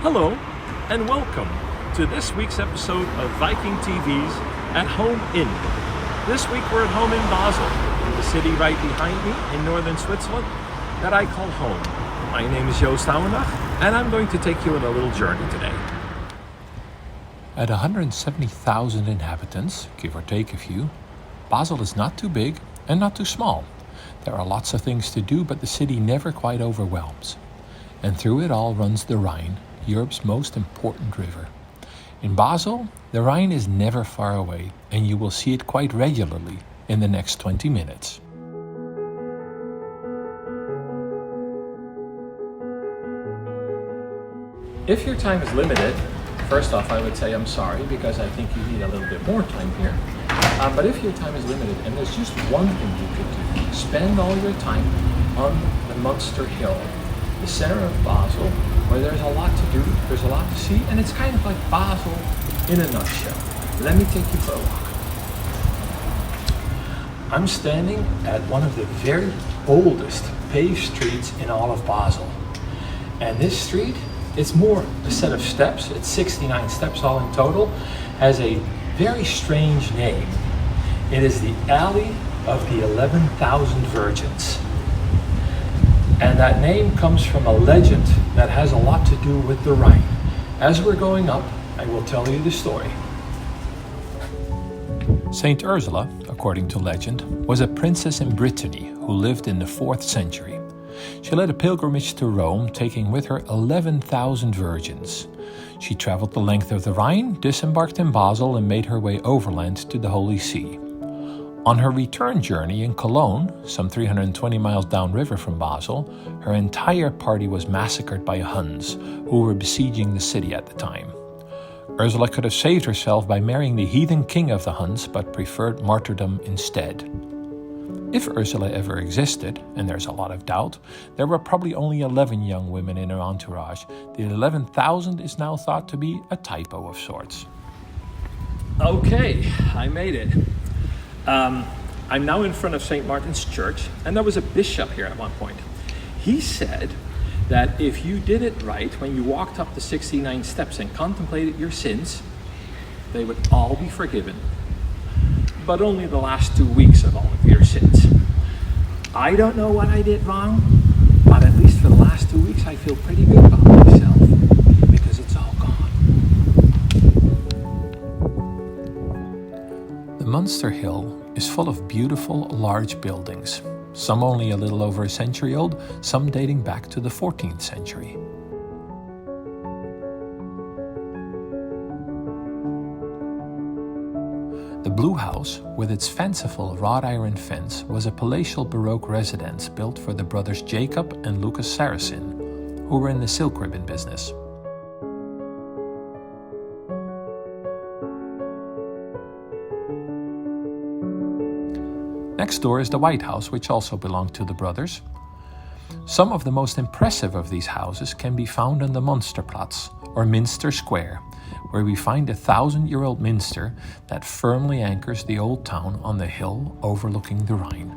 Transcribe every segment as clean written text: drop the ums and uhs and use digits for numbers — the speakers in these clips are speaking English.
Hello, and welcome to this week's episode of Viking.TV's At Home In. This week we're at home in Basel, the city right behind me in northern Switzerland that I call home. My name is Joost, Ouendag, and I'm going to take you on a little journey today. At 170,000 inhabitants, give or take a few, Basel is not too big and not too small. There are lots of things to do, but the city never quite overwhelms. And through it all runs the Rhine, Europe's most important river. In Basel, the Rhine is never far away, and you will see it quite regularly in the next 20 minutes. If your time is limited, first off I would say I'm sorry because I think you need a little bit more time here. But if your time is limited and there's just one thing you could do, spend all your time on the Munster Hill, the center of Basel, where there's a lot to do, there's a lot to see, and it's kind of like Basel in a nutshell. Let me take you for a walk. I'm standing at one of the very oldest paved streets in all of Basel. And this street, it's more a set of steps, it's 69 steps all in total, has a very strange name. It is the Alley of the 11,000 Virgins. And that name comes from a legend that has a lot to do with the Rhine. As we're going up, I will tell you the story. Saint Ursula, according to legend, was a princess in Brittany who lived in the 4th century. She led a pilgrimage to Rome, taking with her 11,000 virgins. She traveled the length of the Rhine, disembarked in Basel, and made her way overland to the Holy See. On her return journey in Cologne, some 320 miles downriver from Basel, her entire party was massacred by Huns, who were besieging the city at the time. Ursula could have saved herself by marrying the heathen king of the Huns, but preferred martyrdom instead. If Ursula ever existed, and there's a lot of doubt, there were probably only 11 young women in her entourage. The 11,000 is now thought to be a typo of sorts. Okay, I made it. I'm now in front of St. Martin's Church, and there was a bishop here at one point. He said that if you did it right, when you walked up the 69 steps and contemplated your sins, they would all be forgiven. But only the last 2 weeks of all of your sins. I don't know what I did wrong, but at least for the last 2 weeks I feel pretty good about myself, because it's all gone. The Munster Hill is full of beautiful, large buildings, some only a little over a century old, some dating back to the 14th century. The Blue House, with its fanciful wrought iron fence, was a palatial Baroque residence built for the brothers Jacob and Lucas Saracen, who were in the silk ribbon business. Next door is the White House, which also belonged to the brothers. Some of the most impressive of these houses can be found on the Monsterplatz, or Minster Square, where we find a 1,000-year-old minster that firmly anchors the old town on the hill overlooking the Rhine.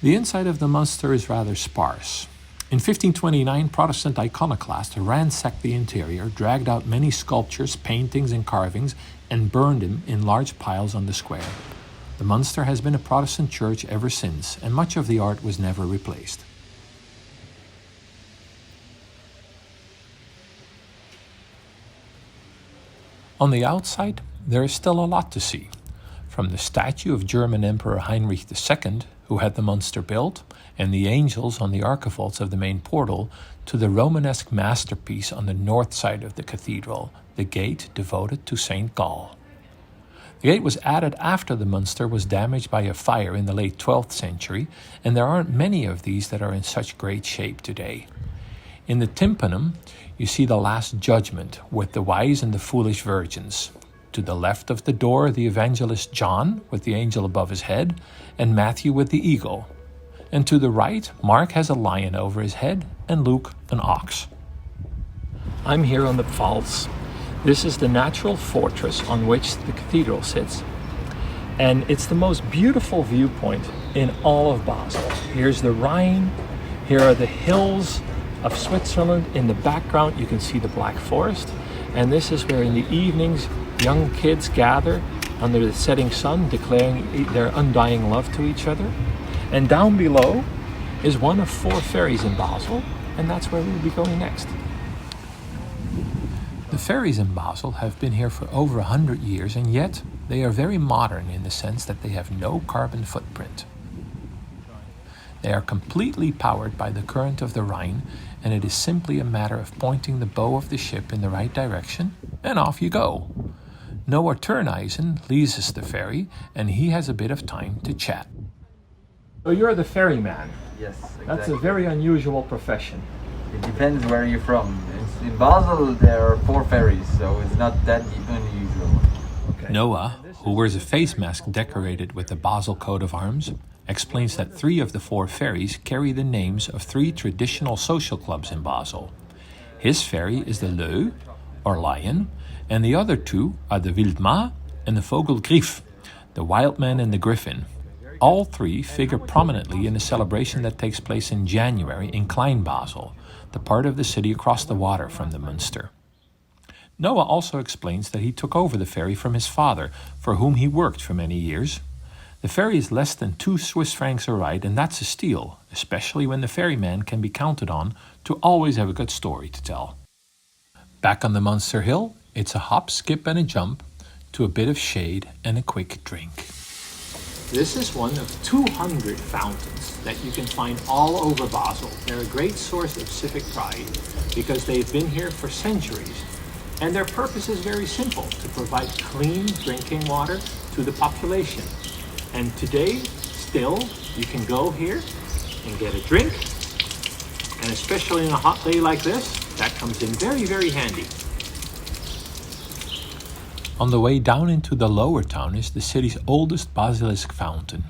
The inside of the Munster is rather sparse. In 1529, Protestant iconoclasts ransacked the interior, dragged out many sculptures, paintings, and carvings, and burned them in large piles on the square. The Munster has been a Protestant church ever since, and much of the art was never replaced. On the outside, there is still a lot to see. From the statue of German Emperor Heinrich II, who had the Munster built, and the angels on the archivolts of the main portal, to the Romanesque masterpiece on the north side of the cathedral, the gate devoted to St. Gall. The gate was added after the Munster was damaged by a fire in the late 12th century, and there aren't many of these that are in such great shape today. In the tympanum, you see the Last Judgment with the wise and the foolish virgins. To the left of the door, the evangelist John with the angel above his head, and Matthew with the eagle. And to the right, Mark has a lion over his head, and Luke an ox. I'm here on the Pfalz. This is the natural fortress on which the cathedral sits. And it's the most beautiful viewpoint in all of Basel. Here's the Rhine, here are the hills of Switzerland. In the background you can see the Black Forest. And this is where in the evenings young kids gather under the setting sun, declaring their undying love to each other. And down below is one of 4 ferries in Basel, and that's where we'll be going next. The ferries in Basel have been here for over 100 years, and yet they are very modern in the sense that they have no carbon footprint. They are completely powered by the current of the Rhine, and it is simply a matter of pointing the bow of the ship in the right direction, and off you go. Noah Turnhuizen leases the ferry, and he has a bit of time to chat. So you're the ferryman. Yes, exactly. That's a very unusual profession. It depends where you're from. In Basel there are 4 ferries, so it's not that unusual. Okay. Noah, who wears a face mask decorated with the Basel coat of arms, explains that 3 of the 4 ferries carry the names of 3 traditional social clubs in Basel. His ferry is the Leu, or Lion, and the other 2 are the Wildma and the Vogelgriff, the Wild Man and the Griffin. All 3 figure prominently in a celebration that takes place in January in Klein Basel, the part of the city across the water from the Münster. Noah also explains that he took over the ferry from his father, for whom he worked for many years. The ferry is less than 2 Swiss francs a ride, and that's a steal, especially when the ferryman can be counted on to always have a good story to tell. Back on the Münster Hill, it's a hop, skip and a jump to a bit of shade and a quick drink. This is one of 200 fountains that you can find all over Basel. They're a great source of civic pride because they've been here for centuries. And their purpose is very simple, to provide clean drinking water to the population. And today, still, you can go here and get a drink. And especially on a hot day like this, that comes in very, very handy. On the way down into the lower town is the city's oldest basilisk fountain.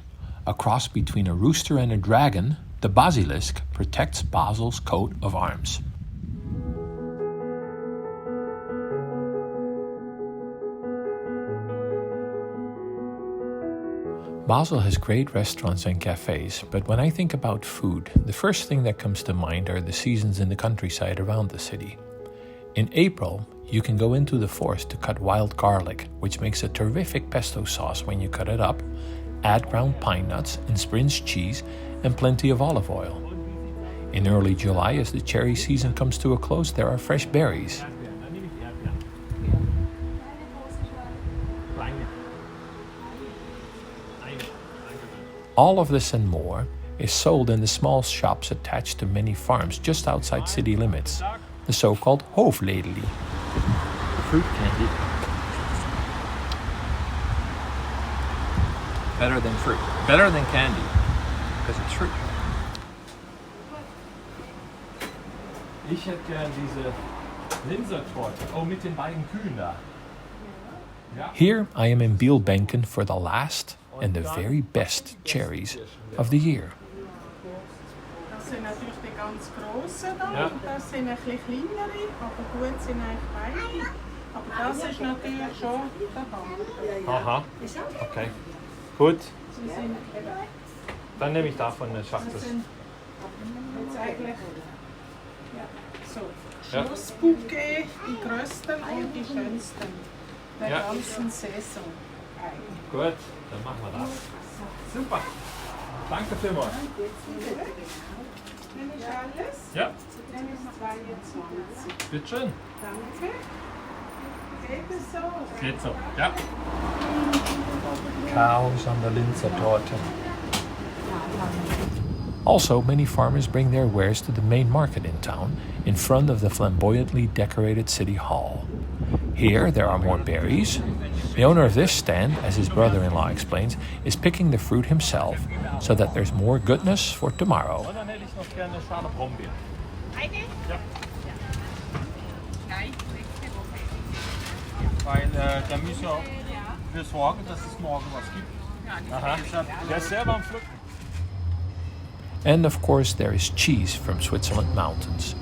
A cross between a rooster and a dragon, the basilisk protects Basel's coat of arms. Basel has great restaurants and cafes, but when I think about food, the first thing that comes to mind are the seasons in the countryside around the city. In April, you can go into the forest to cut wild garlic, which makes a terrific pesto sauce when you cut it up, add ground pine nuts and Sprinz cheese, and plenty of olive oil. In early July, as the cherry season comes to a close, there are fresh berries. All of this and more is sold in the small shops attached to many farms just outside city limits, the so-called hoofdledeli. Fruit candy. Better than fruit. Better than candy. Because it's fruit. Ich hätte gern diese Linsertorte. Oh, mit den beiden Kühen da. Here I am in Bielbenken for the last and the very best cherries of the year. Das sind natürlich die ganz grossen da, Ja. und das sind ein bisschen kleinere, aber gut sind eigentlich beide. Aber das ist natürlich schon der Hammer. Aha. Okay. Gut. Sie sind Dann nehme ich davon eine Schachtel. jetzt eigentlich so Ja. Schlussbouquet, die grössten und die schönsten der Ja. ganzen Saison. Gut, dann machen wir das. Super. Danke vielmals. Nehme ich alles? Ja, Nehme ich 22. bitteschön. Danke. Geht es so? Geht so. Ja. Chaos on the Linsertorte. Also, many farmers bring their wares to the main market in town, in front of the flamboyantly decorated city hall. Here, there are more berries. The owner of this stand, as his brother-in-law explains, is picking the fruit himself, so that there's more goodness for tomorrow. Und dann hätte ich noch gerne eine Schale Brombeeren. Eine? Ja. Nein, nächste Woche. Weil da müssen wir für sorgen, dass es morgen was gibt. Aha. Der ist selber am Pflücken. And of course, there is cheese from Switzerland mountains.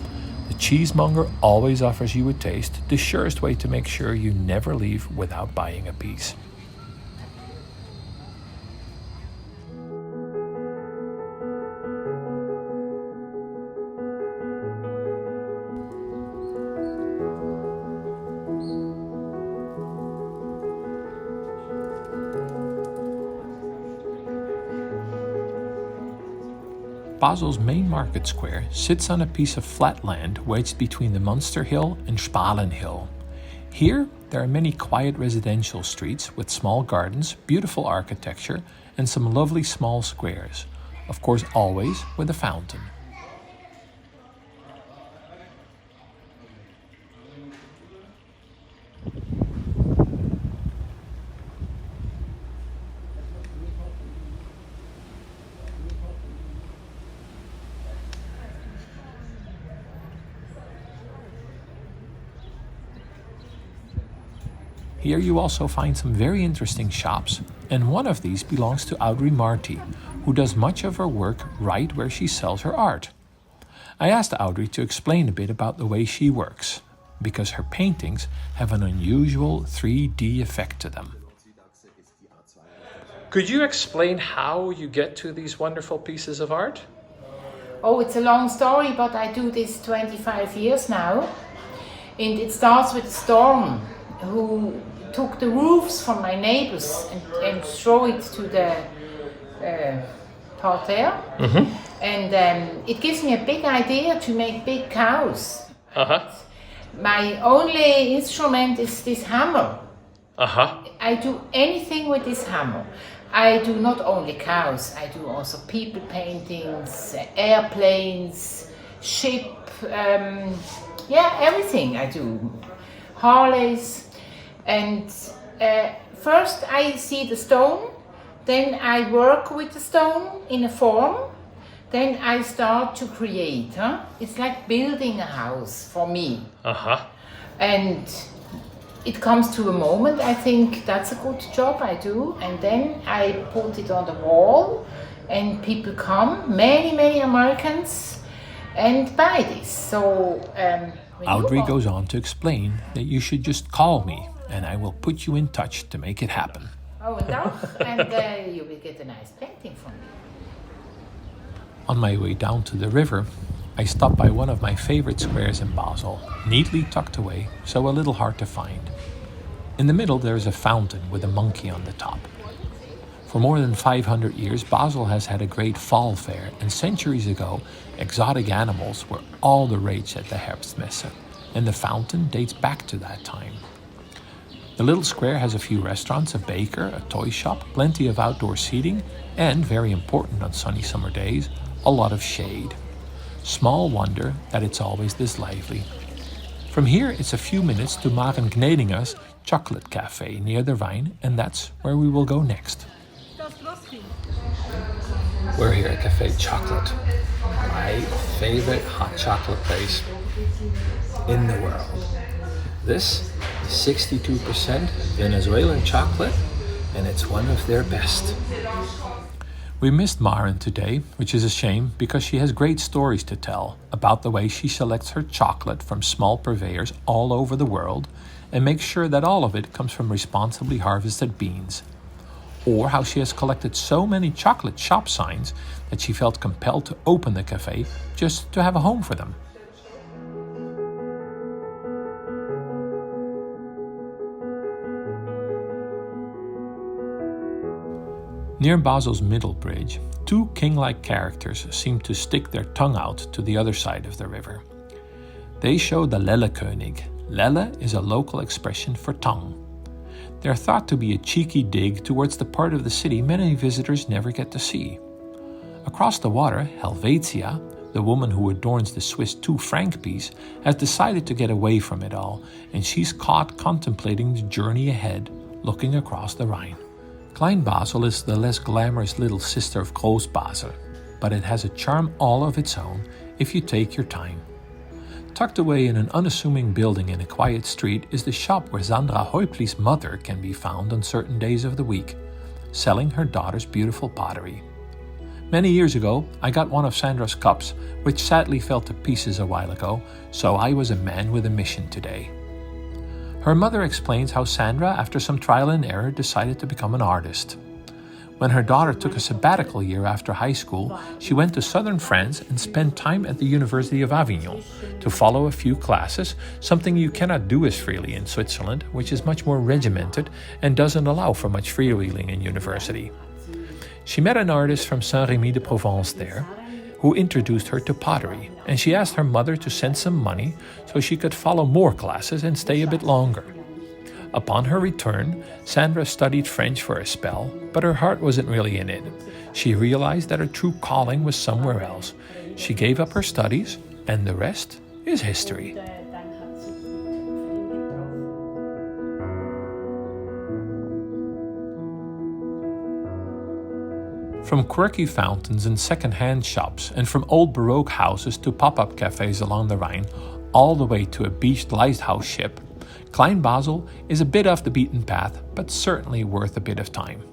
The cheesemonger always offers you a taste, the surest way to make sure you never leave without buying a piece. Basel's main market square sits on a piece of flat land wedged between the Munster Hill and Spalen Hill. Here, there are many quiet residential streets with small gardens, beautiful architecture, and some lovely small squares. Of course, always with a fountain. Here you also find some very interesting shops, and one of these belongs to Audrey Marty, who does much of her work right where she sells her art. I asked Audrey to explain a bit about the way she works, because her paintings have an unusual 3D effect to them. Could you explain how you get to these wonderful pieces of art? Oh, it's a long story, but I do this 25 years now. And it starts with a storm who took the roofs from my neighbors and throw it to the parterre. And it gives me a big idea to make big cows. My only instrument is this hammer. I do anything with this hammer. I do not only cows, I do also people paintings, airplanes, ship, everything I do. Harleys. And first I see the stone, then I work with the stone in a form, then I start to create. It's like building a house for me. And it comes to a moment, I think that's a good job I do, and then I put it on the wall and people come, many Americans, and buy this. So Audrey goes on to explain that you should just call me and I will put you in touch to make it happen. Ouendag, and you will get a nice painting from me. On my way down to the river, I stopped by one of my favorite squares in Basel, neatly tucked away, so a little hard to find. In the middle there is a fountain with a monkey on the top. For more than 500 years, Basel has had a great fall fair, and centuries ago, exotic animals were all the rage at the Herbstmesse, and the fountain dates back to that time. The little square has a few restaurants, a baker, a toy shop, plenty of outdoor seating, and, very important on sunny summer days, a lot of shade. Small wonder that it's always this lively. From here, it's a few minutes to Maren Gnedinger's Chocolate Cafe near the Rhine, and that's where we will go next. We're here at Cafe Chocolate, my favorite hot chocolate place in the world. This is 62% Venezuelan chocolate, and it's one of their best. We missed Maren today, which is a shame because she has great stories to tell about the way she selects her chocolate from small purveyors all over the world and makes sure that all of it comes from responsibly harvested beans. Or how she has collected so many chocolate shop signs that she felt compelled to open the cafe just to have a home for them. Near Basel's middle bridge, two king-like characters seem to stick their tongue out to the other side of the river. They show the Lellekönig. Lelle is a local expression for tongue. They are thought to be a cheeky dig towards the part of the city many visitors never get to see. Across the water, Helvetia, the woman who adorns the Swiss 2-franc piece, has decided to get away from it all, and she's caught contemplating the journey ahead, looking across the Rhine. Klein Basel is the less glamorous little sister of Groß Basel, but it has a charm all of its own if you take your time. Tucked away in an unassuming building in a quiet street is the shop where Sandra Häuptli's mother can be found on certain days of the week, selling her daughter's beautiful pottery. Many years ago, I got one of Sandra's cups, which sadly fell to pieces a while ago, so I was a man with a mission today. Her mother explains how Sandra, after some trial and error, decided to become an artist. When her daughter took a sabbatical year after high school, she went to southern France and spent time at the University of Avignon to follow a few classes, something you cannot do as freely in Switzerland, which is much more regimented and doesn't allow for much freewheeling in university. She met an artist from Saint-Rémy-de-Provence there, who introduced her to pottery, and she asked her mother to send some money so she could follow more classes and stay a bit longer. Upon her return, Sandra studied French for a spell, but her heart wasn't really in it. She realized that her true calling was somewhere else. She gave up her studies, and the rest is history. From quirky fountains and second-hand shops, and from old Baroque houses to pop-up cafes along the Rhine, all the way to a beached lighthouse ship, Klein Basel is a bit off the beaten path, but certainly worth a bit of time.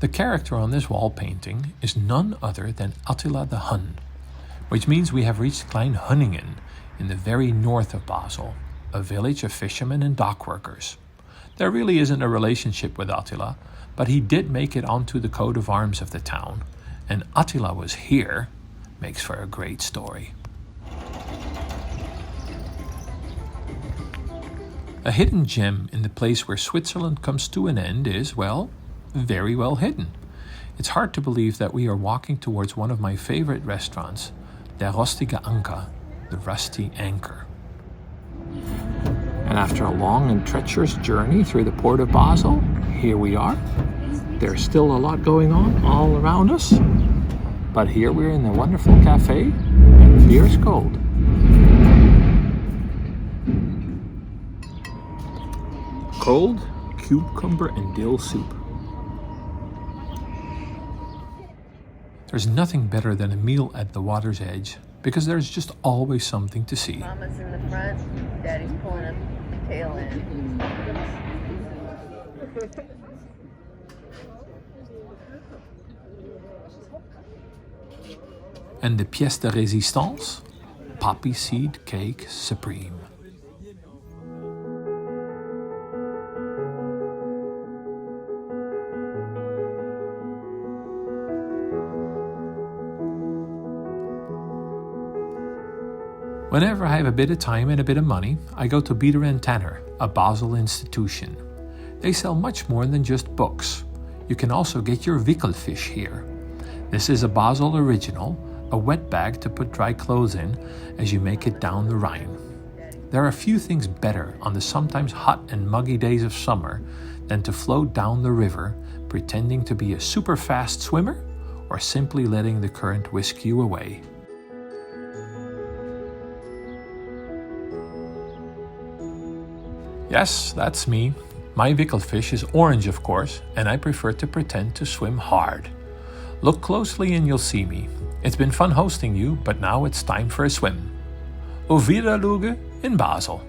The character on this wall painting is none other than Attila the Hun, which means we have reached Klein Hunningen in the very north of Basel, a village of fishermen and dock workers. There really isn't a relationship with Attila, but he did make it onto the coat of arms of the town, and Attila was here makes for a great story. A hidden gem in the place where Switzerland comes to an end is, well, very well hidden. It's hard to believe that we are walking towards one of my favorite restaurants, Der Rostige Anker, the Rusty Anchor. And after a long and treacherous journey through the port of Basel, here we are. There's still a lot going on all around us, but here we're in the wonderful cafe, and the beer is cold. Cold cucumber and dill soup. There's nothing better than a meal at the water's edge, because there's just always something to see. Mama's in the front, Daddy's pulling a tail end. And the pièce de résistance? Poppy seed cake supreme. Whenever I have a bit of time and a bit of money, I go to Bieder & Tanner, a Basel institution. They sell much more than just books. You can also get your wikkelfish here. This is a Basel original, a wet bag to put dry clothes in as you make it down the Rhine. There are few things better on the sometimes hot and muggy days of summer than to float down the river, pretending to be a super fast swimmer or simply letting the current whisk you away. Yes, that's me. My wikkelfish is orange, of course, and I prefer to pretend to swim hard. Look closely and you'll see me. It's been fun hosting you, but now it's time for a swim. Auf Wiedersehen in Basel.